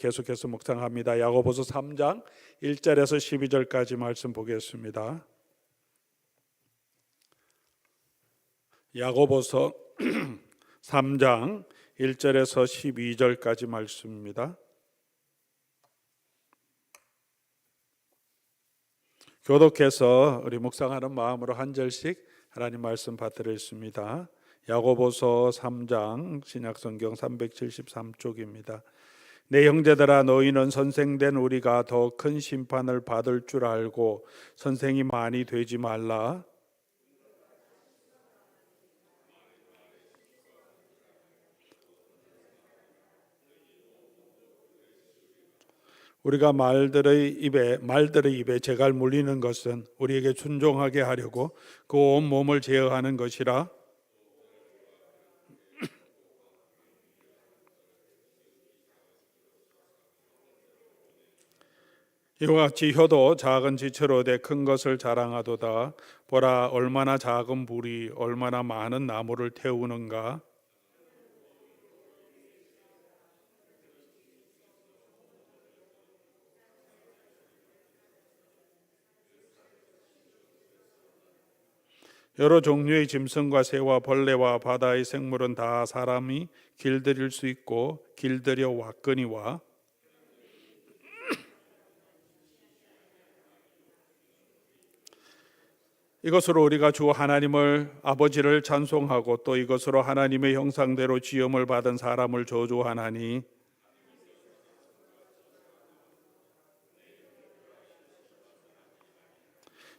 계속해서 묵상합니다. 야고보서 3장 1절에서 12절까지 말씀 보겠습니다. 야고보서 3장 1절에서 12절까지 말씀입니다. 교독해서 우리 묵상하는 마음으로 한 절씩 하나님 말씀 받들었습니다. 야고보서 3장 신약성경 373쪽입니다. 내 형제들아, 너희는 선생된 우리가 더 큰 심판을 받을 줄 알고 선생이 많이 되지 말라. 우리가 말들의 입에 재갈 물리는 것은 우리에게 순종하게 하려고 그 온 몸을 제어하는 것이라. 이와 같이 혀도 작은 지체로 돼 큰 것을 자랑하도다. 보라, 얼마나 작은 불이 얼마나 많은 나무를 태우는가. 여러 종류의 짐승과 새와 벌레와 바다의 생물은 다 사람이 길들일 수 있고 길들여 왔거니와, 이것으로 우리가 주 하나님을 아버지를 찬송하고 또 이것으로 하나님의 형상대로 지음을 받은 사람을 저주하나니,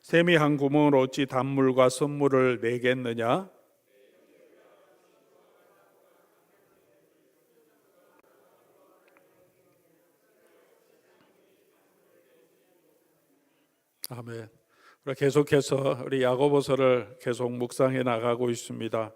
샘이 한 구멍을 어찌 단물과 선물을 내겠느냐. 아멘. 계속해서 우리 야고보서를 계속 묵상해 나가고 있습니다.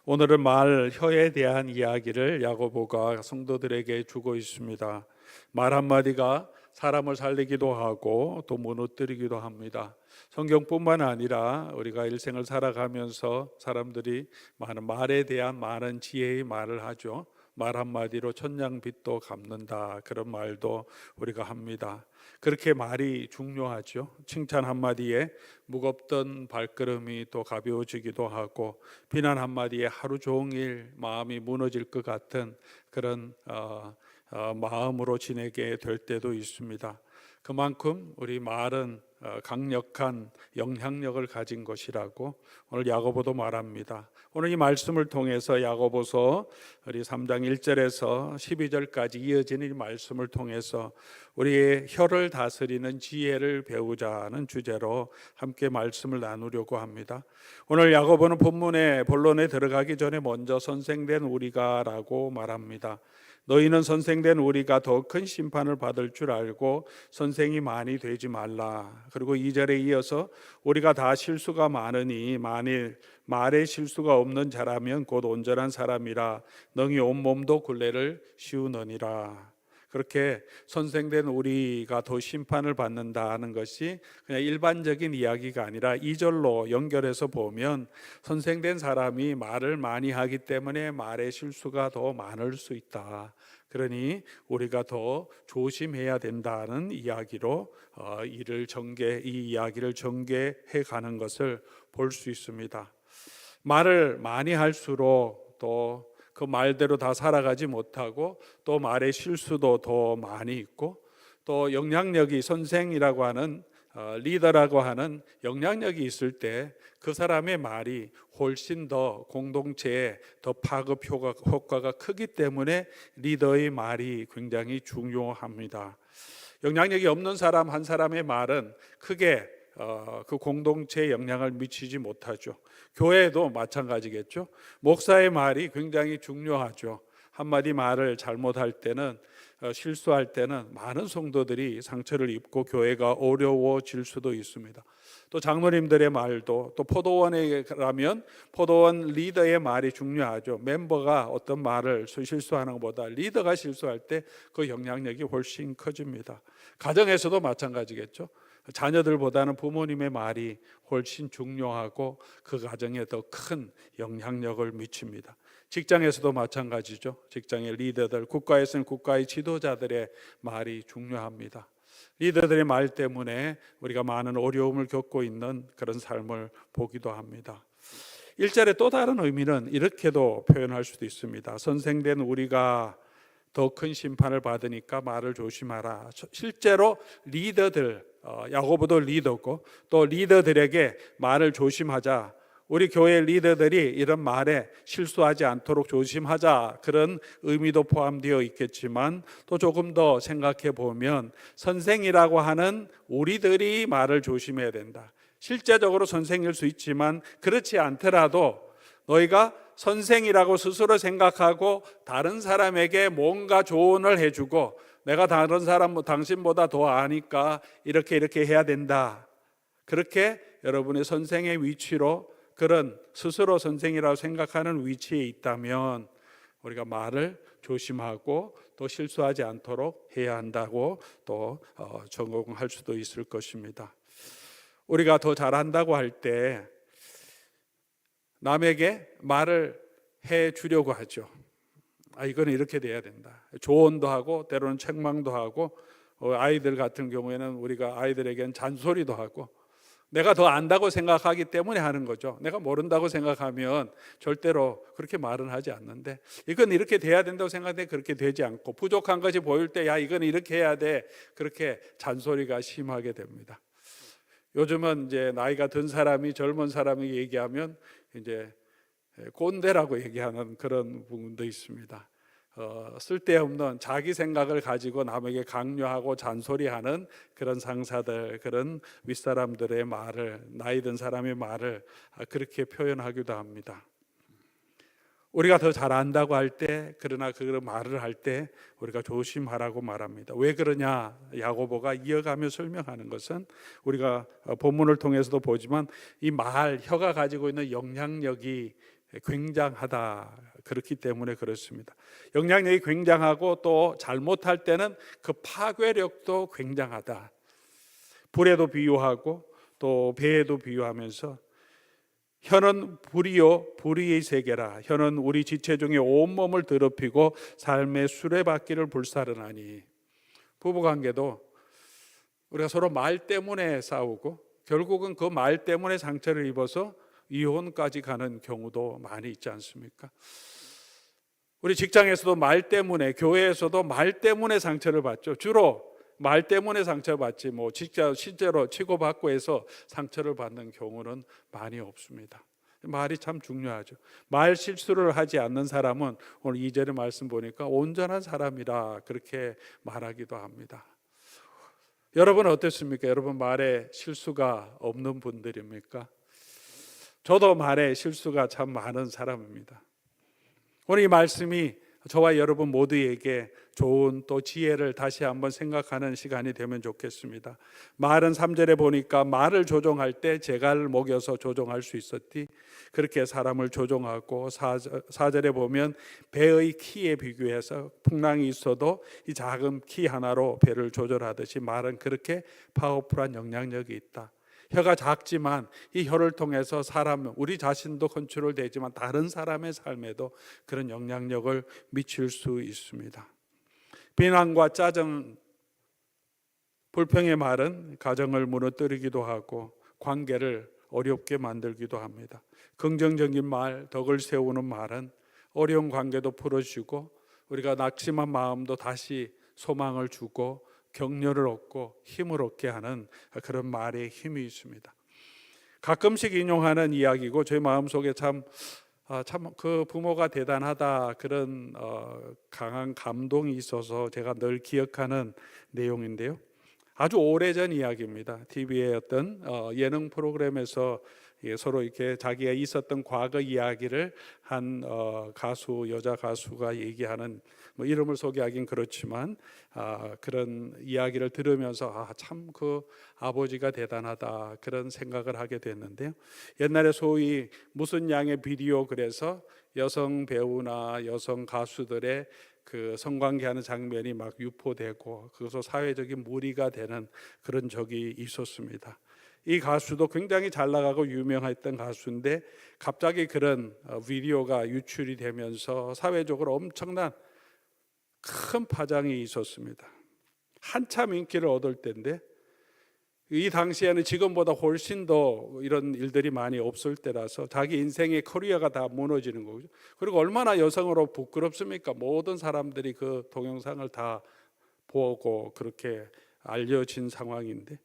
오늘은 혀에 대한 이야기를 야고보가 성도들에게 주고 있습니다. 말 한마디가 사람을 살리기도 하고 또 무너뜨리기도 합니다. 성경뿐만 아니라 우리가 일생을 살아가면서 사람들이 많은 말에 대한 많은 지혜의 말을 하죠. 말 한마디로 천냥빚도 갚는다, 그런 말도 우리가 합니다. 그렇게 말이 중요하죠. 칭찬 한마디에 무겁던 발걸음이 또 가벼워지기도 하고, 비난 한마디에 하루 종일 마음이 무너질 것 같은 그런 마음으로 지내게 될 때도 있습니다. 그만큼 우리 말은 강력한 영향력을 가진 것이라고 오늘 야고보도 말합니다. 오늘 이 말씀을 통해서 야고보서 우리 3장 1절에서 12절까지 이어지는 이 말씀을 통해서 우리의 혀를 다스리는 지혜를 배우자는 주제로 함께 말씀을 나누려고 합니다. 오늘 야고보는 본문의 본론에 들어가기 전에 먼저 선생된 우리가 라고 말합니다. 너희는 선생된 우리가 더 큰 심판을 받을 줄 알고 선생이 많이 되지 말라. 그리고 2절에 이어서 우리가 다 실수가 많으니 만일 말에 실수가 없는 자라면 곧 온전한 사람이라 능히 온몸도 굴레를 씌우느니라. 그렇게 선생된 우리가 더 심판을 받는다는 것이 그냥 일반적인 이야기가 아니라 2절로 연결해서 보면 선생된 사람이 말을 많이 하기 때문에 말의 실수가 더 많을 수 있다. 그러니 우리가 더 조심해야 된다는 이야기로 이 이야기를 전개해 가는 것을 볼 수 있습니다. 말을 많이 할수록 또 그 말대로 다 살아가지 못하고 또 말의 실수도 더 많이 있고 또 영향력이 선생이라고 하는 리더라고 하는 영향력이 있을 때 그 사람의 말이 훨씬 더 공동체에 더 파급 효과가 크기 때문에 리더의 말이 굉장히 중요합니다. 영향력이 없는 사람 한 사람의 말은 크게 그 공동체에 영향을 미치지 못하죠. 교회도 마찬가지겠죠. 목사의 말이 굉장히 중요하죠. 한마디 말을 잘못할 때는 실수할 때는 많은 성도들이 상처를 입고 교회가 어려워질 수도 있습니다. 또 장로님들의 말도, 또 포도원이라면 포도원 리더의 말이 중요하죠. 멤버가 어떤 말을 실수하는 것보다 리더가 실수할 때 그 영향력이 훨씬 커집니다. 가정에서도 마찬가지겠죠. 자녀들보다는 부모님의 말이 훨씬 중요하고 그 가정에 더 큰 영향력을 미칩니다. 직장에서도 마찬가지죠. 직장의 리더들, 국가에서는 국가의 지도자들의 말이 중요합니다. 리더들의 말 때문에 우리가 많은 어려움을 겪고 있는 그런 삶을 보기도 합니다. 1절의 또 다른 의미는 이렇게도 표현할 수도 있습니다. 선생된 우리가 더 큰 심판을 받으니까 말을 조심하라. 실제로 리더들, 야고보도 리더고 또 리더들에게 말을 조심하자, 우리 교회 리더들이 이런 말에 실수하지 않도록 조심하자, 그런 의미도 포함되어 있겠지만 또 조금 더 생각해 보면 선생이라고 하는 우리들이 말을 조심해야 된다. 실제적으로 선생일 수 있지만 그렇지 않더라도 너희가 선생이라고 스스로 생각하고 다른 사람에게 뭔가 조언을 해주고 내가 다른 사람 당신보다 더 아니까 이렇게 해야 된다, 그렇게 여러분의 선생의 위치로, 그런 스스로 선생이라고 생각하는 위치에 있다면 우리가 말을 조심하고 또 실수하지 않도록 해야 한다고 또 적용할 수도 있을 것입니다. 우리가 더 잘한다고 할 때 남에게 말을 해 주려고 하죠. 이건 이렇게 돼야 된다. 조언도 하고 때로는 책망도 하고, 아이들 같은 경우에는 우리가 아이들에게는 잔소리도 하고, 내가 더 안다고 생각하기 때문에 하는 거죠. 내가 모른다고 생각하면 절대로 그렇게 말은 하지 않는데, 이건 이렇게 돼야 된다고 생각하는데 그렇게 되지 않고, 부족한 것이 보일 때 야 이건 이렇게 해야 돼, 그렇게 잔소리가 심하게 됩니다. 요즘은 이제 나이가 든 사람이 젊은 사람이 얘기하면 이제 꼰대라고 얘기하는 그런 부분도 있습니다. 쓸데없는 자기 생각을 가지고 남에게 강요하고 잔소리하는 그런 상사들, 그런 윗사람들의 말을, 나이 든 사람의 말을 그렇게 표현하기도 합니다. 우리가 더 잘안다고 할 때, 그러나 그런 말을 할 때 우리가 조심하라고 말합니다. 왜 그러냐? 야고보가 이어가며 설명하는 것은 우리가 본문을 통해서도 보지만 이 말, 혀가 가지고 있는 영향력이 굉장하다, 그렇기 때문에 그렇습니다. 영향력이 굉장하고 또 잘못할 때는 그 파괴력도 굉장하다. 불에도 비유하고 또 배에도 비유하면서 혀는 불이요 불의의 세계라. 혀는 우리 지체 중에 온몸을 더럽히고 삶의 수레바퀴를 불사르나니. 부부관계도 우리가 서로 말 때문에 싸우고 결국은 그 말 때문에 상처를 입어서 이혼까지 가는 경우도 많이 있지 않습니까? 우리 직장에서도 말 때문에, 교회에서도 말 때문에 상처를 받죠. 주로 말 때문에 상처받지 실제로 치고받고 해서 상처를 받는 경우는 많이 없습니다. 말이 참 중요하죠. 말 실수를 하지 않는 사람은 오늘 2절의 말씀 보니까 온전한 사람이라 그렇게 말하기도 합니다. 여러분 어떻습니까? 여러분 말에 실수가 없는 분들입니까? 저도 말에 실수가 참 많은 사람입니다. 오늘 이 말씀이 저와 여러분 모두에게 좋은 또 지혜를 다시 한번 생각하는 시간이 되면 좋겠습니다. 말은 3절에 보니까 말을 조종할 때 재갈 먹여서 조종할 수 있었디, 그렇게 사람을 조종하고, 4절에 보면 배의 키에 비교해서 풍랑이 있어도 이 작은 키 하나로 배를 조절하듯이 말은 그렇게 파워풀한 영향력이 있다. 혀가 작지만 이 혀를 통해서 사람, 우리 자신도 컨트롤 되지만 다른 사람의 삶에도 그런 영향력을 미칠 수 있습니다. 비난과 짜증, 불평의 말은 가정을 무너뜨리기도 하고 관계를 어렵게 만들기도 합니다. 긍정적인 말, 덕을 세우는 말은 어려운 관계도 풀어주고 우리가 낙심한 마음도 다시 소망을 주고 격려를 얻고 힘을 얻게 하는 그런 말의 힘이 있습니다. 가끔씩 인용하는 이야기고 제 마음속에 참 그 부모가 대단하다, 그런 강한 감동이 있어서 제가 늘 기억하는 내용인데요. 아주 오래전 이야기입니다. TV의 어떤 예능 프로그램에서 서로 이렇게 자기가 있었던 과거 이야기를 한 여자 가수가 얘기하는, 이름을 소개하긴 그렇지만 그런 이야기를 들으면서 참 그 아버지가 대단하다, 그런 생각을 하게 됐는데요. 옛날에 소위 무슨 양의 비디오, 그래서 여성 배우나 여성 가수들의 그 성관계하는 장면이 막 유포되고 그것으로 사회적인 무리가 되는 그런 적이 있었습니다. 이 가수도 굉장히 잘 나가고 유명했던 가수인데 갑자기 그런 비디오가 유출이 되면서 사회적으로 엄청난 큰 파장이 있었습니다. 한참 인기를 얻을 때인데 이 당시에는 지금보다 훨씬 더 이런 일들이 많이 없을 때라서 자기 인생의 커리어가 다 무너지는 거죠. 그리고 얼마나 여성으로 부끄럽습니까? 모든 사람들이 그 동영상을 다 보고 그렇게 알려진 상황인데,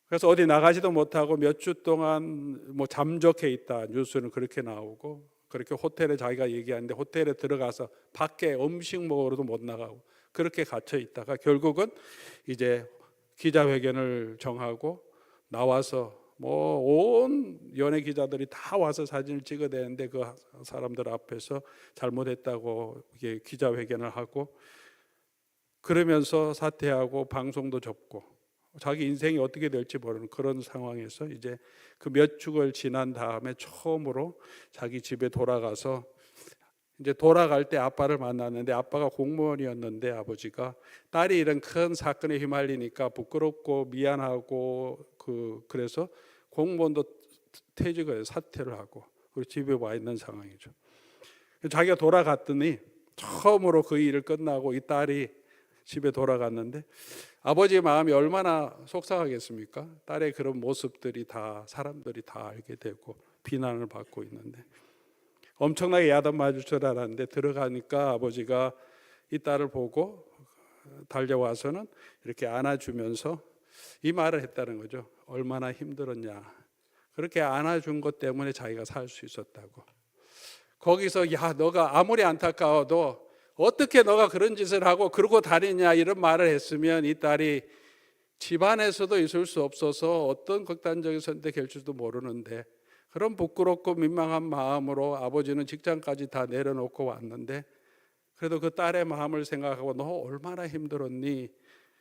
그래서 어디 나가지도 못하고 몇 주 동안 뭐 잠적해 있다, 뉴스는 그렇게 나오고, 그렇게 호텔에 자기가 얘기하는데 호텔에 들어가서 밖에 음식 먹으러도 못 나가고 그렇게 갇혀 있다가 결국은 이제 기자회견을 정하고 나와서 뭐 온 연예 기자들이 다 와서 사진을 찍어대는데 그 사람들 앞에서 잘못했다고 이게 기자회견을 하고 그러면서 사퇴하고 방송도 접고 자기 인생이 어떻게 될지 모르는 그런 상황에서 이제 그 몇 주를 지난 다음에 처음으로 자기 집에 돌아가서 이제 돌아갈 때 아빠를 만났는데 아빠가 공무원이었는데 아버지가 딸이 이런 큰 사건에 휘말리니까 부끄럽고 미안하고 그래서 공무원도 퇴직을 해서 사퇴를 하고 우리 집에 와 있는 상황이죠. 자기가 돌아갔더니 처음으로 그 일을 끝나고 이 딸이 집에 돌아갔는데 아버지의 마음이 얼마나 속상하겠습니까? 딸의 그런 모습들이 다 사람들이 다 알게 되고 비난을 받고 있는데 엄청나게 야단 맞을 줄 알았는데 들어가니까 아버지가 이 딸을 보고 달려와서는 이렇게 안아주면서 이 말을 했다는 거죠. 얼마나 힘들었냐. 그렇게 안아준 것 때문에 자기가 살 수 있었다고. 거기서 야 너가 아무리 안타까워도 어떻게 너가 그런 짓을 하고 그러고 다니냐 이런 말을 했으면 이 딸이 집안에서도 있을 수 없어서 어떤 극단적인 선택할지도 모르는데 그런 부끄럽고 민망한 마음으로 아버지는 직장까지 다 내려놓고 왔는데 그래도 그 딸의 마음을 생각하고 너 얼마나 힘들었니?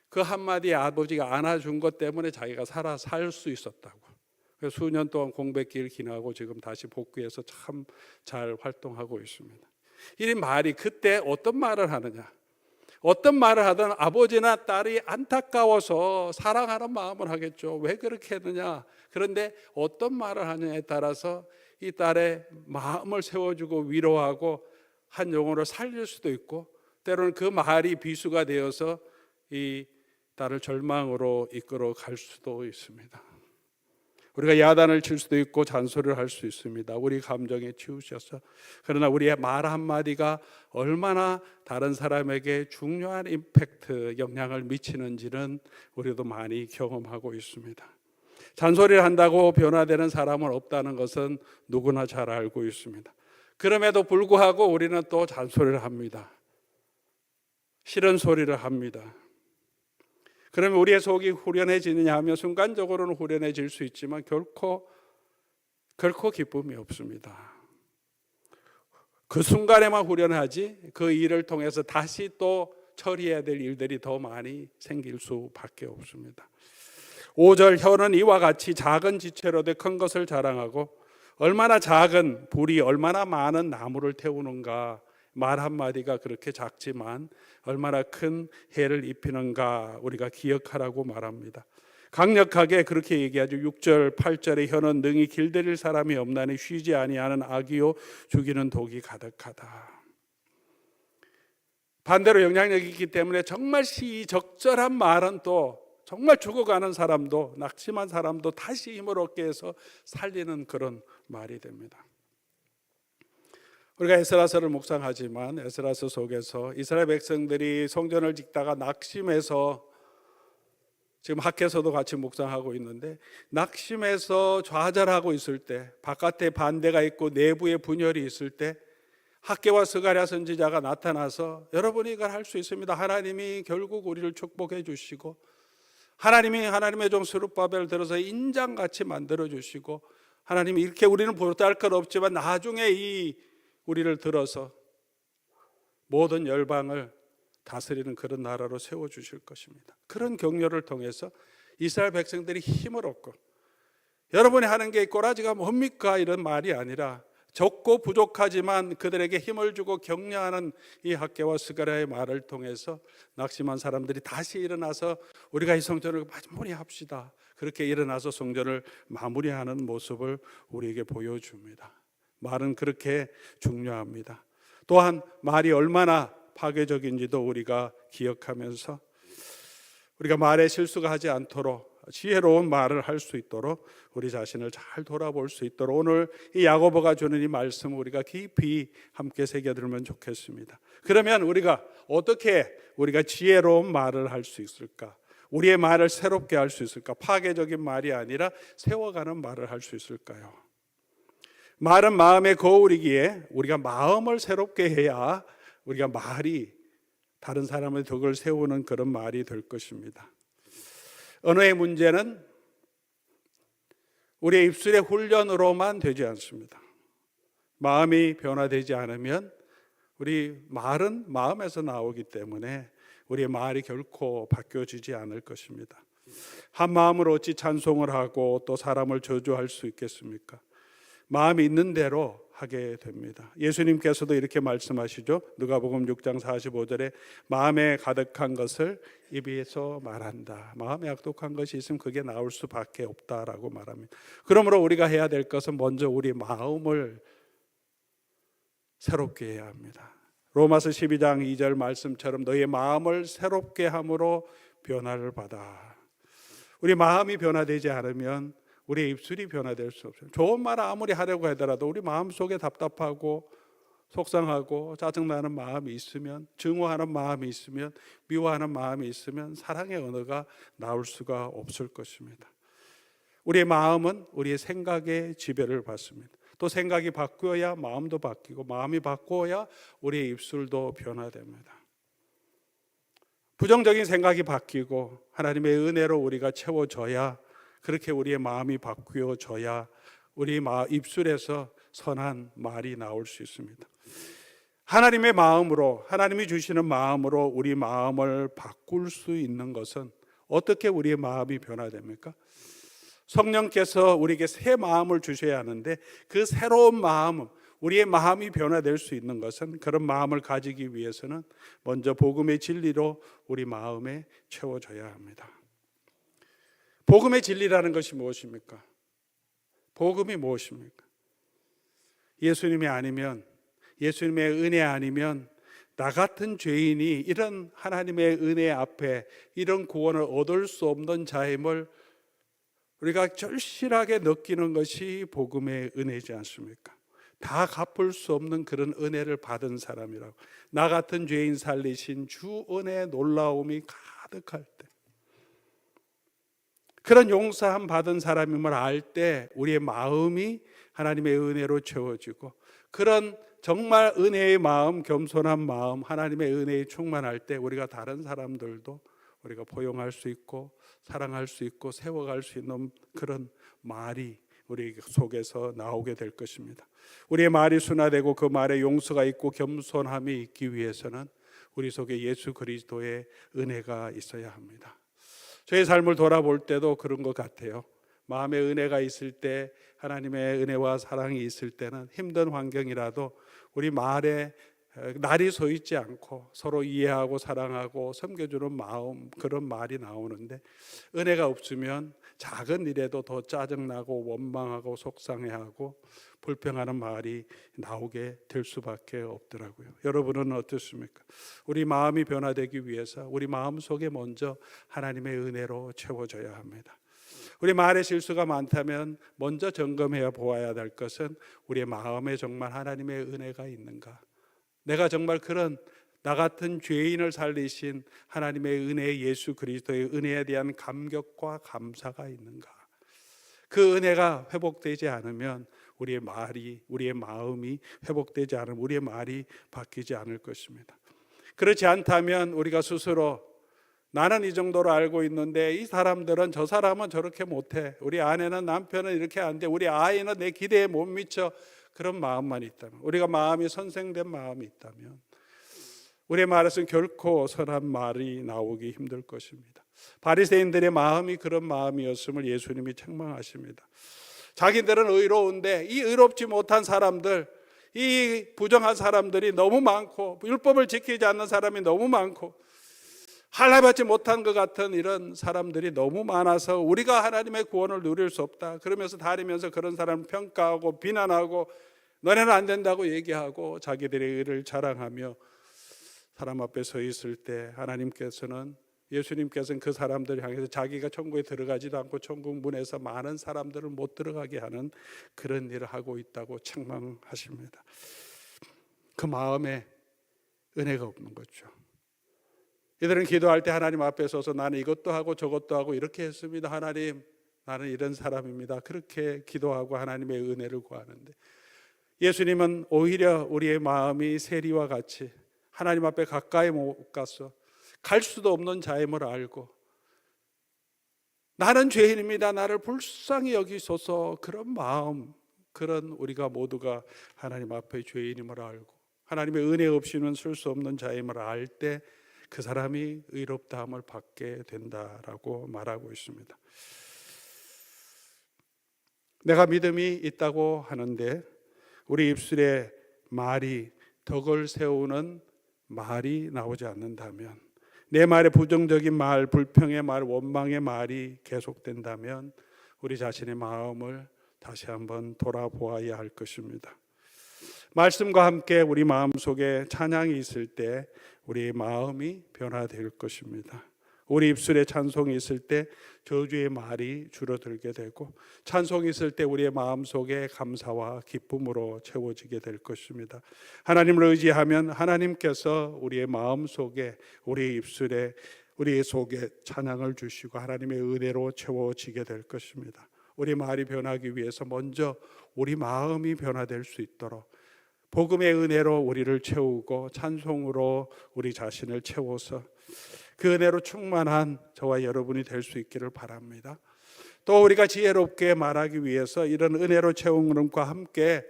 그 한마디 아버지가 안아준 것 때문에 자기가 살 수 있었다고. 그래서 수년 동안 공백기를 지나고 지금 다시 복귀해서 참 잘 활동하고 있습니다. 이 말이 그때 어떤 말을 하느냐? 어떤 말을 하든 아버지나 딸이 안타까워서 사랑하는 마음을 하겠죠. 왜 그렇게 했느냐? 그런데 어떤 말을 하느냐에 따라서 이 딸의 마음을 세워주고 위로하고 한 영혼을 살릴 수도 있고 때로는 그 말이 비수가 되어서 이 딸을 절망으로 이끌어 갈 수도 있습니다. 우리가 야단을 칠 수도 있고 잔소리를 할 수 있습니다. 우리 감정에 치우셔서. 그러나 우리의 말 한마디가 얼마나 다른 사람에게 중요한 임팩트, 영향을 미치는지는 우리도 많이 경험하고 있습니다. 잔소리를 한다고 변화되는 사람은 없다는 것은 누구나 잘 알고 있습니다. 그럼에도 불구하고 우리는 또 잔소리를 합니다. 싫은 소리를 합니다. 그러면 우리의 속이 후련해지느냐 하면 순간적으로는 후련해질 수 있지만 결코 기쁨이 없습니다. 그 순간에만 후련하지 그 일을 통해서 다시 또 처리해야 될 일들이 더 많이 생길 수밖에 없습니다. 5절 혀는 이와 같이 작은 지체로도 큰 것을 자랑하고 얼마나 작은 불이 얼마나 많은 나무를 태우는가. 말 한마디가 그렇게 작지만 얼마나 큰 해를 입히는가 우리가 기억하라고 말합니다. 강력하게 그렇게 얘기하죠. 6절 8절에 혀는 능히 길들일 사람이 없나니 쉬지 아니하는 악이요 죽이는 독이 가득하다. 반대로 영향력이 있기 때문에 정말 시적절한 말은 또 정말 죽어가는 사람도 낙심한 사람도 다시 힘을 얻게 해서 살리는 그런 말이 됩니다. 우리가 에스라서를 묵상하지만 에스라서 속에서 이스라엘 백성들이 성전을 짓다가 낙심해서 지금 학교에서도 같이 묵상하고 있는데 낙심해서 좌절하고 있을 때 바깥에 반대가 있고 내부에 분열이 있을 때 학개와 스가랴 선지자가 나타나서 여러분이 이걸 할 수 있습니다. 하나님이 결국 우리를 축복해 주시고 하나님의 종 스룹바벨을 들어서 인장같이 만들어 주시고 하나님이 이렇게 우리는 보잘 것 없지만 나중에 이 우리를 들어서 모든 열방을 다스리는 그런 나라로 세워주실 것입니다. 그런 격려를 통해서 이스라엘 백성들이 힘을 얻고 여러분이 하는 게 꼬라지가 뭡니까? 이런 말이 아니라 적고 부족하지만 그들에게 힘을 주고 격려하는 이 학개와 스가랴의 말을 통해서 낙심한 사람들이 다시 일어나서 우리가 이 성전을 마무리합시다. 그렇게 일어나서 성전을 마무리하는 모습을 우리에게 보여줍니다. 말은 그렇게 중요합니다. 또한 말이 얼마나 파괴적인지도 우리가 기억하면서 우리가 말에 실수가 하지 않도록 지혜로운 말을 할 수 있도록 우리 자신을 잘 돌아볼 수 있도록 오늘 이 야고보가 주는 이 말씀을 우리가 깊이 함께 새겨들면 좋겠습니다. 그러면 우리가 어떻게 우리가 지혜로운 말을 할 수 있을까? 우리의 말을 새롭게 할 수 있을까? 파괴적인 말이 아니라 세워가는 말을 할 수 있을까요? 말은 마음의 거울이기에 우리가 마음을 새롭게 해야 우리가 말이 다른 사람의 덕을 세우는 그런 말이 될 것입니다. 언어의 문제는 우리의 입술의 훈련으로만 되지 않습니다. 마음이 변화되지 않으면 우리 말은 마음에서 나오기 때문에 우리의 말이 결코 바뀌어지지 않을 것입니다. 한 마음으로 어찌 찬송을 하고 또 사람을 저주할 수 있겠습니까? 마음이 있는 대로 하게 됩니다. 예수님께서도 이렇게 말씀하시죠. 누가복음 6장 45절에 마음에 가득한 것을 입에서 말한다. 마음에 악독한 것이 있으면 그게 나올 수밖에 없다라고 말합니다. 그러므로 우리가 해야 될 것은 먼저 우리 마음을 새롭게 해야 합니다. 로마서 12장 2절 말씀처럼 너희의 마음을 새롭게 함으로 변화를 받아. 우리 마음이 변화되지 않으면 우리의 입술이 변화될 수 없어요. 좋은 말 아무리 하려고 하더라도 우리 마음속에 답답하고 속상하고 짜증나는 마음이 있으면, 증오하는 마음이 있으면, 미워하는 마음이 있으면 사랑의 언어가 나올 수가 없을 것입니다. 우리의 마음은 우리의 생각의 지배를 받습니다. 또 생각이 바뀌어야 마음도 바뀌고 마음이 바뀌어야 우리의 입술도 변화됩니다. 부정적인 생각이 바뀌고 하나님의 은혜로 우리가 채워져야, 그렇게 우리의 마음이 바뀌어져야 우리 입술에서 선한 말이 나올 수 있습니다. 하나님의 마음으로, 하나님이 주시는 마음으로 우리 마음을 바꿀 수 있는 것은 어떻게 우리의 마음이 변화됩니까? 성령께서 우리에게 새 마음을 주셔야 하는데 그 새로운 마음, 우리의 마음이 변화될 수 있는 것은, 그런 마음을 가지기 위해서는 먼저 복음의 진리로 우리 마음에 채워져야 합니다. 복음의 진리라는 것이 무엇입니까? 복음이 무엇입니까? 예수님이 아니면, 예수님의 은혜 아니면 나 같은 죄인이 이런 하나님의 은혜 앞에 이런 구원을 얻을 수 없는 자임을 우리가 절실하게 느끼는 것이 복음의 은혜지 않습니까? 다 갚을 수 없는 그런 은혜를 받은 사람이라고, 나 같은 죄인 살리신 주 은혜의 놀라움이 가득할 때, 그런 용서함 받은 사람임을 알 때 우리의 마음이 하나님의 은혜로 채워지고, 그런 정말 은혜의 마음, 겸손한 마음, 하나님의 은혜에 충만할 때 우리가 다른 사람들도 우리가 포용할 수 있고 사랑할 수 있고 세워갈 수 있는 그런 말이 우리 속에서 나오게 될 것입니다. 우리의 말이 순화되고 그 말에 용서가 있고 겸손함이 있기 위해서는 우리 속에 예수 그리스도의 은혜가 있어야 합니다. 저의 삶을 돌아볼 때도 그런 것 같아요. 마음에 은혜가 있을 때, 하나님의 은혜와 사랑이 있을 때는 힘든 환경이라도 우리 말에 날이 서 있지 않고 서로 이해하고 사랑하고 섬겨주는 마음, 그런 말이 나오는데, 은혜가 없으면 작은 일에도 더 짜증나고 원망하고 속상해하고 불평하는 말이 나오게 될 수밖에 없더라고요. 여러분은 어떻습니까? 우리 마음이 변화되기 위해서 우리 마음 속에 먼저 하나님의 은혜로 채워져야 합니다. 우리 말에 실수가 많다면 먼저 점검해 보아야 될 것은 우리의 마음에 정말 하나님의 은혜가 있는가? 내가 정말 그런 나 같은 죄인을 살리신 하나님의 은혜, 예수 그리스도의 은혜에 대한 감격과 감사가 있는가? 그 은혜가 회복되지 않으면 우리의 말이, 우리의 마음이 회복되지 않으면 우리의 말이 바뀌지 않을 것입니다. 그렇지 않다면 우리가 스스로 나는 이 정도로 알고 있는데 이 사람들은, 저 사람은 저렇게 못해, 우리 아내는, 남편은 이렇게 안 돼, 우리 아이는 내 기대에 못 미쳐, 그런 마음만 있다면, 우리가 마음이 선생된 마음이 있다면 우리의 말에서는 결코 선한 말이 나오기 힘들 것입니다. 바리새인들의 마음이 그런 마음이었음을 예수님이 책망하십니다. 자기들은 의로운데 이 의롭지 못한 사람들, 이 부정한 사람들이 너무 많고, 율법을 지키지 않는 사람이 너무 많고, 할례받지 못한 것 같은 이런 사람들이 너무 많아서 우리가 하나님의 구원을 누릴 수 없다. 그러면서 다니면서 그런 사람을 평가하고 비난하고 너네는 안 된다고 얘기하고 자기들의 의를 자랑하며 사람 앞에 서 있을 때 예수님께서는 그 사람들을 향해서 자기가 천국에 들어가지도 않고 천국 문에서 많은 사람들을 못 들어가게 하는 그런 일을 하고 있다고 책망하십니다. 그 마음에 은혜가 없는 거죠. 이들은 기도할 때 하나님 앞에 서서 나는 이것도 하고 저것도 하고 이렇게 했습니다. 하나님, 나는 이런 사람입니다. 그렇게 기도하고 하나님의 은혜를 구하는데, 예수님은 오히려 우리의 마음이 세리와 같이 하나님 앞에 가까이 못 가서 갈 수도 없는 자임을 알고 나는 죄인입니다, 나를 불쌍히 여기소서, 그런 마음, 그런 우리가 모두가 하나님 앞에 죄인임을 알고 하나님의 은혜 없이는 쓸 수 없는 자임을 알 때 그 사람이 의롭다함을 받게 된다라고 말하고 있습니다. 내가 믿음이 있다고 하는데 우리 입술에 말이, 덕을 세우는 말이 나오지 않는다면, 내 말에 부정적인 말, 불평의 말, 원망의 말이 계속된다면 우리 자신의 마음을 다시 한번 돌아보아야 할 것입니다. 말씀과 함께 우리 마음속에 찬양이 있을 때 우리의 마음이 변화될 것입니다. 우리 입술에 찬송이 있을 때 저주의 말이 줄어들게 되고, 찬송이 있을 때 우리의 마음속에 감사와 기쁨으로 채워지게 될 것입니다. 하나님을 의지하면 하나님께서 우리의 마음속에, 우리의 입술에, 우리의 속에 찬양을 주시고 하나님의 은혜로 채워지게 될 것입니다. 우리 말이 변하기 위해서 먼저 우리 마음이 변화될 수 있도록 복음의 은혜로 우리를 채우고 찬송으로 우리 자신을 채워서 그 은혜로 충만한 저와 여러분이 될 수 있기를 바랍니다. 또 우리가 지혜롭게 말하기 위해서 이런 은혜로 채운 것과 함께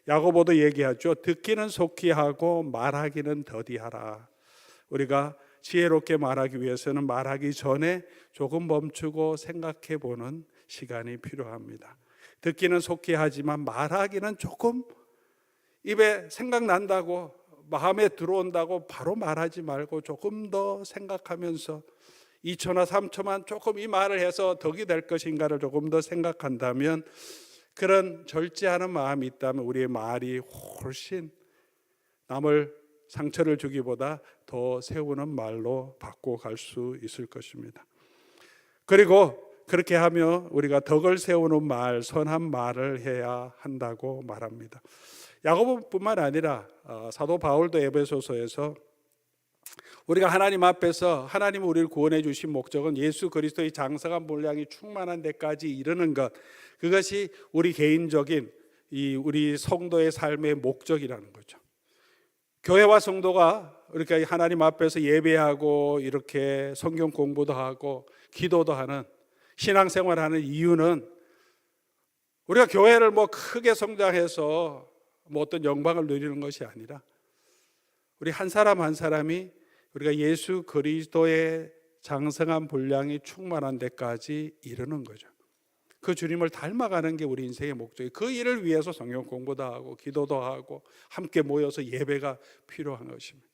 야고보도 얘기하죠. 듣기는 속히 하고 말하기는 더디하라. 우리가 지혜롭게 말하기 위해서는 말하기 전에 조금 멈추고 생각해 보는 시간이 필요합니다. 듣기는 속히 하지만 말하기는 조금, 입에 생각난다고, 마음에 들어온다고 바로 말하지 말고 조금 더 생각하면서 2초나 3초만 조금 이 말을 해서 덕이 될 것인가를 조금 더 생각한다면, 그런 절제하는 마음이 있다면 우리의 말이 훨씬 남을 상처를 주기보다 더 세우는 말로 바꿔 갈 수 있을 것입니다. 그리고 그렇게 하며 우리가 덕을 세우는 말, 선한 말을 해야 한다고 말합니다. 야고보뿐만 아니라 사도 바울도 에베소서에서 우리가 하나님 앞에서, 하나님 우리를 구원해 주신 목적은 예수 그리스도의 장성한 분량이 충만한 데까지 이르는 것, 그것이 우리 개인적인 우리 성도의 삶의 목적이라는 거죠. 교회와 성도가 이렇게 하나님 앞에서 예배하고 이렇게 성경 공부도 하고 기도도 하는, 신앙생활하는 이유는 우리가 교회를 크게 성장해서 어떤 영광을 누리는 것이 아니라 우리 한 사람 한 사람이 우리가 예수 그리스도의 장성한 분량이 충만한 데까지 이르는 거죠. 그 주님을 닮아가는 게 우리 인생의 목적이에요. 그 일을 위해서 성경 공부도 하고 기도도 하고 함께 모여서 예배가 필요한 것입니다.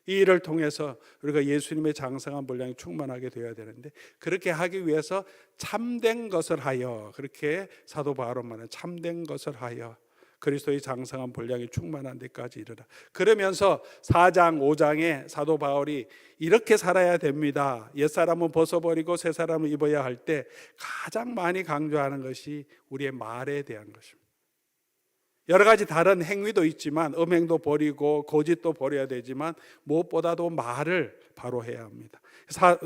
이 일을 통해서 우리가 예수님의 장성한 분량이 충만하게 되어야 되는데, 그렇게 하기 위해서 참된 것을 하여, 그렇게 사도 바울은 말하는 참된 것을 하여 그리스도의 장성한 분량이 충만한 데까지 이르라. 그러면서 4장 5장에 사도 바울이 이렇게 살아야 됩니다, 옛사람은 벗어버리고 새사람을 입어야 할 때 가장 많이 강조하는 것이 우리의 말에 대한 것입니다. 여러 가지 다른 행위도 있지만, 음행도 버리고 거짓도 버려야 되지만 무엇보다도 말을 바로 해야 합니다.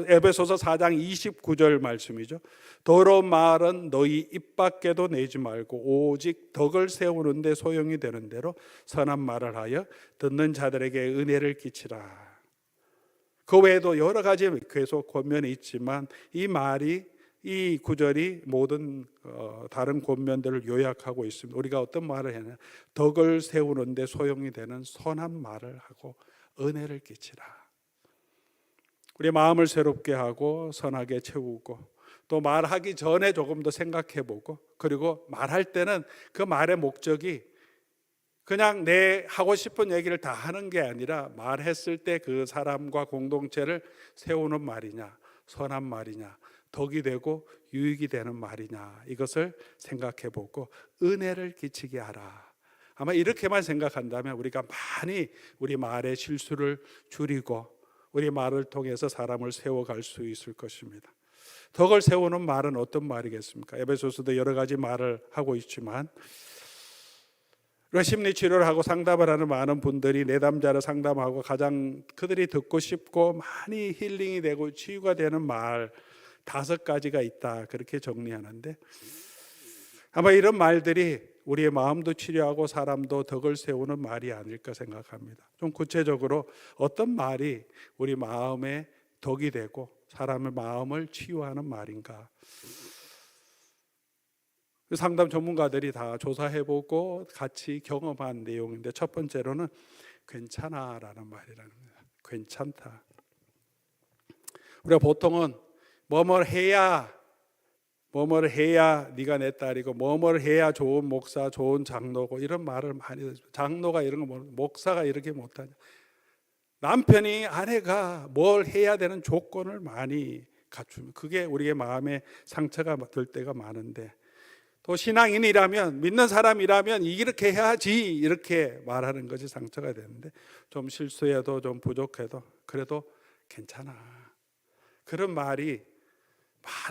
에베소서 4장 29절 말씀이죠. 더러운 말은 너희 입 밖에도 내지 말고 오직 덕을 세우는 데 소용이 되는 대로 선한 말을 하여 듣는 자들에게 은혜를 끼치라. 그 외에도 여러 가지 계속 권면이 있지만 이 구절이 모든 다른 권면들을 요약하고 있습니다. 우리가 어떤 말을 해야 하냐, 덕을 세우는 데 소용이 되는 선한 말을 하고 은혜를 끼치라. 우리의 마음을 새롭게 하고 선하게 채우고 또 말하기 전에 조금 더 생각해 보고, 그리고 말할 때는 그 말의 목적이 그냥 내 하고 싶은 얘기를 다 하는 게 아니라 말했을 때 그 사람과 공동체를 세우는 말이냐, 선한 말이냐, 덕이 되고 유익이 되는 말이냐, 이것을 생각해 보고 은혜를 끼치게 하라. 아마 이렇게만 생각한다면 우리가 많이 우리 말의 실수를 줄이고 우리 말을 통해서 사람을 세워갈 수 있을 것입니다. 덕을 세우는 말은 어떤 말이겠습니까? 에베소서도 여러 가지 말을 하고 있지만, 심리 치료를 하고 상담을 하는 많은 분들이 내담자를 상담하고 가장 그들이 듣고 싶고 많이 힐링이 되고 치유가 되는 말 5가지가 있다, 그렇게 정리하는데, 아마 이런 말들이 우리의 마음도 치료하고 사람도 덕을 세우는 말이 아닐까 생각합니다. 좀 구체적으로 어떤 말이 우리 마음에 덕이 되고 사람의 마음을 치유하는 말인가? 상담 전문가들이 다 조사해보고 같이 경험한 내용인데, 첫 번째로는 괜찮아라는 말이라는 거예요. 괜찮다. 우리가 보통은 뭐뭘 해야 네가 내 딸이고 뭐뭘 해야 좋은 목사, 좋은 장로고 이런 말을 많이 듣죠. 장로가 이런 거 목사가 이렇게 못하냐. 남편이 아내가 뭘 해야 되는 조건을 많이 갖추면 그게 우리의 마음에 상처가 될 때가 많은데, 또 신앙인이라면, 믿는 사람이라면 이렇게 해야지 이렇게 말하는 것이 상처가 되는데, 좀 실수해도 좀 부족해도 그래도 괜찮아, 그런 말이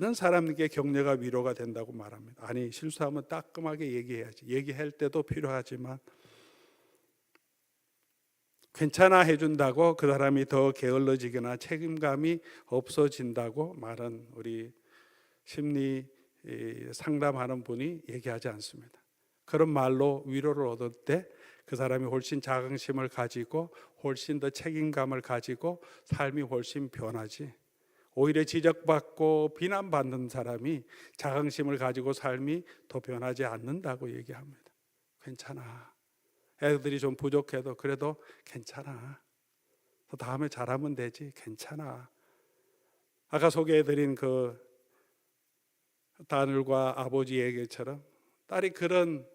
많은 사람에게 격려가 위로가 된다고 말합니다. 아니, 실수하면 따끔하게 얘기해야지. 얘기할 때도 필요하지만 괜찮아 해준다고 그 사람이 더 게을러지거나 책임감이 없어진다고 말은 우리 심리 상담하는 분이 얘기하지 않습니다. 그런 말로 위로를 얻을 때 그 사람이 훨씬 자긍심을 가지고 훨씬 더 책임감을 가지고 삶이 훨씬 변하지, 오히려 지적받고 비난받는 사람이 자긍심을 가지고 삶이 더 변하지 않는다고 얘기합니다. 괜찮아, 애들이 좀 부족해도 그래도 괜찮아, 또 다음에 잘하면 되지, 괜찮아. 아까 소개해드린 그 딸과 아버지 얘기처럼 딸이 그런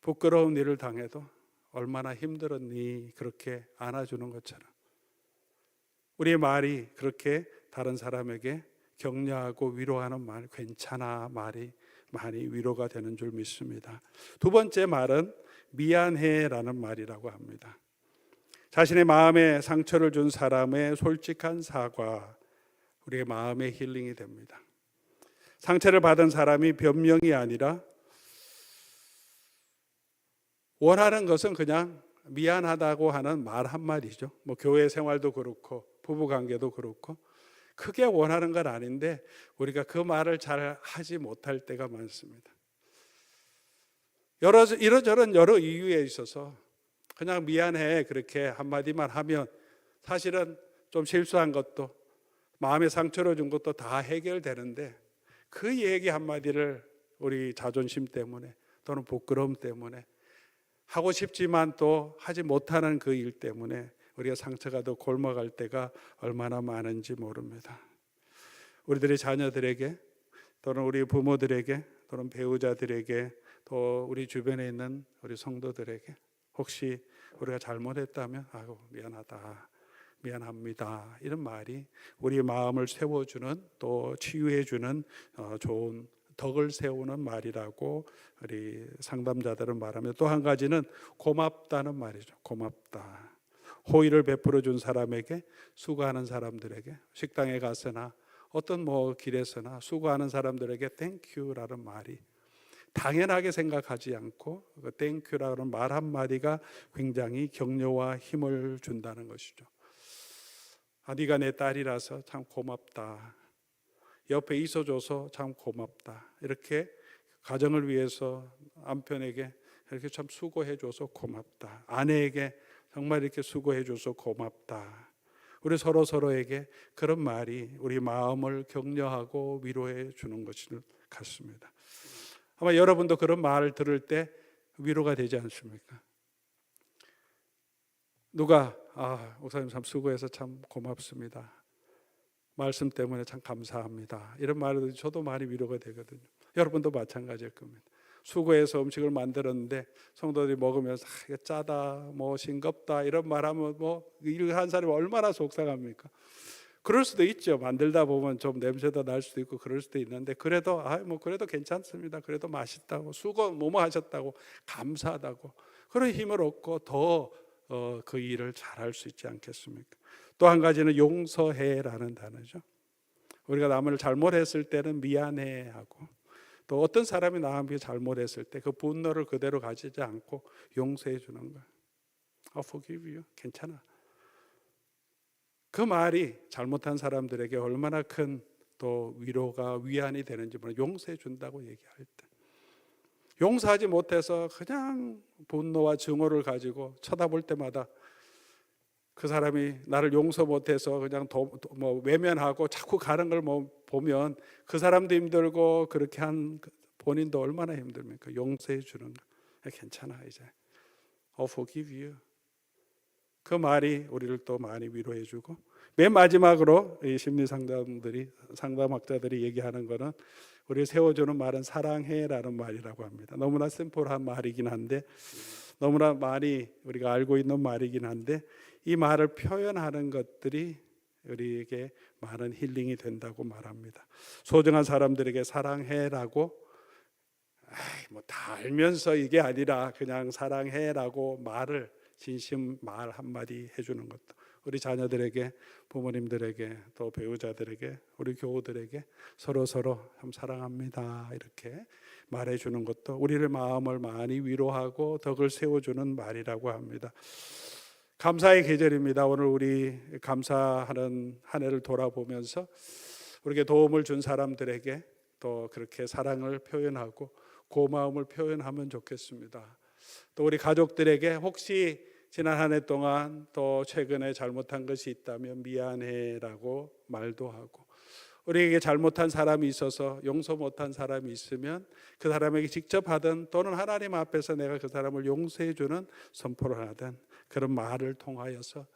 부끄러운 일을 당해도 얼마나 힘들었니, 그렇게 안아주는 것처럼 우리의 말이 그렇게 다른 사람에게 격려하고 위로하는 말, 괜찮아 말이 많이 위로가 되는 줄 믿습니다. 두 번째 말은 미안해라는 말이라고 합니다. 자신의 마음에 상처를 준 사람의 솔직한 사과, 우리의 마음의 힐링이 됩니다. 상처를 받은 사람이 변명이 아니라 원하는 것은 그냥 미안하다고 하는 말 한마디죠. 뭐 교회 생활도 그렇고 부부관계도 그렇고 크게 원하는 건 아닌데 우리가 그 말을 잘 하지 못할 때가 많습니다. 이러저런 여러 이유에 있어서 그냥 미안해 그렇게 한마디만 하면 사실은 좀 실수한 것도 마음에 상처를 준 것도 다 해결되는데, 그 얘기 한마디를 우리 자존심 때문에 또는 부끄러움 때문에 하고 싶지만 또 하지 못하는 그 일 때문에 우리가 상처가 더 골마갈 때가 얼마나 많은지 모릅니다. 우리들의 자녀들에게 또는 우리 부모들에게 또는 배우자들에게 또 우리 주변에 있는 우리 성도들에게 혹시 우리가 잘못했다면 아이고 미안하다, 미안합니다, 이런 말이 우리 마음을 세워주는 또 치유해주는 좋은 덕을 세우는 말이라고 우리 상담자들은 말하며, 또 한 가지는 고맙다는 말이죠. 고맙다. 호의를 베풀어 준 사람에게, 수고하는 사람들에게, 식당에 가서나 어떤 길에서나 수고하는 사람들에게 땡큐라는 말이 당연하게 생각하지 않고 그 땡큐라는 말 한마디가 굉장히 격려와 힘을 준다는 것이죠. 아, 네가 내 딸이라서 참 고맙다, 옆에 있어줘서 참 고맙다, 이렇게 가정을 위해서 남편에게 이렇게 참 수고해줘서 고맙다, 아내에게 정말 이렇게 수고해줘서 고맙다, 우리 서로에게 그런 말이 우리 마음을 격려하고 위로해 주는 것 같습니다. 아마 여러분도 그런 말을 들을 때 위로가 되지 않습니까? 누가 목사님 참 수고해서 참 고맙습니다, 말씀 때문에 참 감사합니다. 이런 말을 저도 많이 위로가 되거든요. 여러분도 마찬가지일 겁니다. 수고해서 음식을 만들었는데 성도들이 먹으면서 이게 짜다, 뭐 싱겁다 이런 말하면 뭐 일을 한 사람이 얼마나 속상합니까? 그럴 수도 있죠. 만들다 보면 좀 냄새도 날 수도 있고 그럴 수도 있는데 그래도 뭐 그래도 괜찮습니다. 그래도 맛있다고 수고 뭐뭐 하셨다고 감사하다고 그런 힘을 얻고 더 그 일을 잘할 수 있지 않겠습니까? 또 한 가지는 용서해라는 단어죠. 우리가 남을 잘못했을 때는 미안해하고 또 어떤 사람이 나한테 잘못했을 때 그 분노를 그대로 가지지 않고 용서해 주는 거예요. forgive you. 괜찮아. 그 말이 잘못한 사람들에게 얼마나 큰 또 위로가 위안이 되는지 용서해 준다고 얘기할 때 용서하지 못해서 그냥 분노와 증오를 가지고 쳐다볼 때마다 그 사람이 나를 용서 못해서 그냥 뭐 외면하고 자꾸 가는 걸 보면 그 사람도 힘들고 그렇게 한 본인도 얼마나 힘듭니까? 용서해 주는 거. 괜찮아 이제. forgive you. 그 말이 우리를 또 많이 위로해 주고 맨 마지막으로 이 심리 상담학자들이 얘기하는 거는 우리를 세워주는 말은 사랑해라는 말이라고 합니다. 너무나 심플한 말이긴 한데 너무나 많이 우리가 알고 있는 말이긴 한데 이 말을 표현하는 것들이 우리에게 많은 힐링이 된다고 말합니다. 소중한 사람들에게 사랑해라고 뭐 다 알면서 이게 아니라 그냥 사랑해라고 말을 진심 말 한마디 해주는 것도 우리 자녀들에게 부모님들에게 또 배우자들에게 우리 교우들에게 서로 참 사랑합니다 이렇게 말해주는 것도 우리의 마음을 많이 위로하고 덕을 세워주는 말이라고 합니다. 감사의 계절입니다. 오늘 우리 감사하는 한 해를 돌아보면서 우리에게 도움을 준 사람들에게 또 그렇게 사랑을 표현하고 고마움을 표현하면 좋겠습니다. 또 우리 가족들에게 혹시 지난 한 해 동안 또 최근에 잘못한 것이 있다면 미안해라고 말도 하고 우리에게 잘못한 사람이 있어서 용서 못한 사람이 있으면 그 사람에게 직접 하든 또는 하나님 앞에서 내가 그 사람을 용서해 주는 선포를 하든 그런 말을 통하여서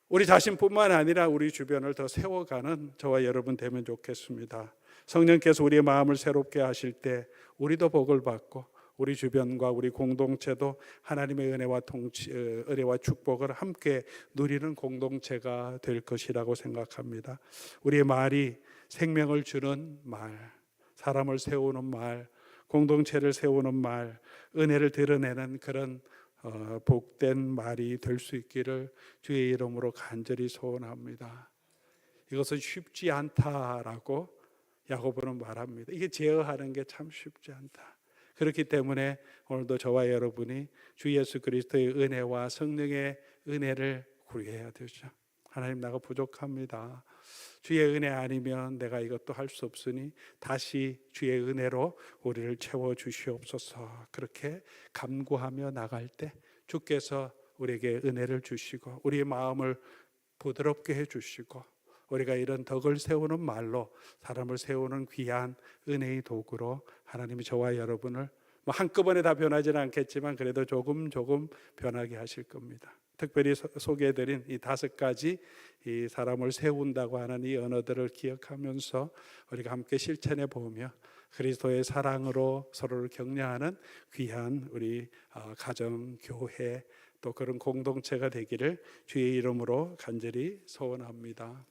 우리 자신뿐만 아니라 우리 주변을 더 세워가는 저와 여러분 되면 좋겠습니다. 성령께서 우리의 마음을 새롭게 하실 때 우리도 복을 받고 우리 주변과 우리 공동체도 하나님의 은혜와 축복을 함께 누리는 공동체가 될 것이라고 생각합니다. 우리의 말이 생명을 주는 말, 사람을 세우는 말, 공동체를 세우는 말, 은혜를 드러내는 그런 복된 말이 될 수 있기를 주의 이름으로 간절히 소원합니다. 이것은 쉽지 않다라고 야고보는 말합니다. 이게 제어하는 게 참 쉽지 않다. 그렇기 때문에 오늘도 저와 여러분이 주 예수 그리스도의 은혜와 성령의 은혜를 구해야 되죠. 하나님 나가 부족합니다. 주의 은혜 아니면 내가 이것도 할 수 없으니 다시 주의 은혜로 우리를 채워주시옵소서. 그렇게 간구하며 나갈 때 주께서 우리에게 은혜를 주시고 우리의 마음을 부드럽게 해주시고 우리가 이런 덕을 세우는 말로 사람을 세우는 귀한 은혜의 도구로 하나님이 저와 여러분을 한꺼번에 다 변하지는 않겠지만 그래도 조금 변하게 하실 겁니다. 특별히 소개해드린 이 5가지 이 사람을 세운다고 하는 이 언어들을 기억하면서 우리가 함께 실천해 보며 그리스도의 사랑으로 서로를 격려하는 귀한 우리 가정, 교회 또 그런 공동체가 되기를 주의 이름으로 간절히 소원합니다.